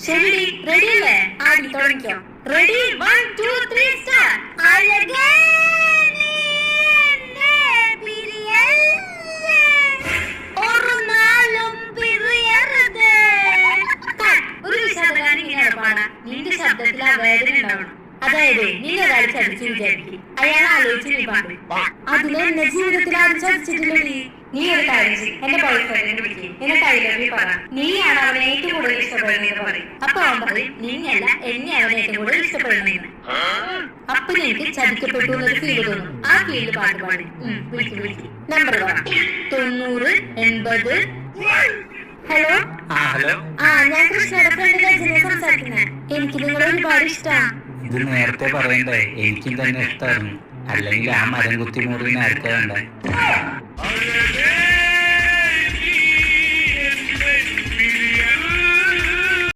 ശരി, റെഡി അല്ലേ? ആദ്യം തുടങ്ങിക്കോ. Ready, 1 2 3 start. ഒരു വിശാദകാരൻ ഇങ്ങനെയാണ് പാടാ. നിന്റെ ശബ്ദത്തിൽ ആ വേദന ഉണ്ടാവണം. അതായത് നീ ഒരാൾ ചതിച്ചു വിചാരിക്കും, അയാൾ ആലോചിച്ച് നീ പാടും. അതിന് എന്നെ ജീവിതത്തിൽ ആരും ചതിച്ചിട്ടില്ലേ? നീ ഒരു കാര്യം ചെയ്യും, എന്റെ ബോയ്ഫ്രണ്ടിനെ വിളിക്കും, എന്നിട്ട് ഐലവി പറ. നീയാണ് അവനെ ഏറ്റവും കൂടുതൽ ഇഷ്ടപ്പെടുന്നതെന്ന് പറയും. അപ്പൊ അവൻ പറയും നീയല്ല, എന്നെ അവനെ ഏറ്റവും കൂടുതൽ ഇഷ്ടപ്പെടുന്നതെന്ന്. അപ്പൊ എനിക്ക് ചതിക്കപ്പെട്ടു എന്നൊരു ഫീല് തോന്നും. ആ ഫീല് പാട്ട് പാടി വിളിക്കും. നമ്പർ 90 80. ഹലോ. ഞാൻ കൃഷ്ണയുടെ ഫ്രണ്ട് രജനെ സംസാരിക്കുന്നത്. എനിക്ക് നിങ്ങളെ ഒരുപാട് ഇഷ്ടമാണ്. ഇത് നേരത്തെ പറയണ്ടേ? എനിക്കും തന്നെ ഇഷ്ടമായിരുന്നു. അല്ലെങ്കിൽ ആ മരം കുത്തി മുറിന് ആർക്കാ വേണ്ടേ?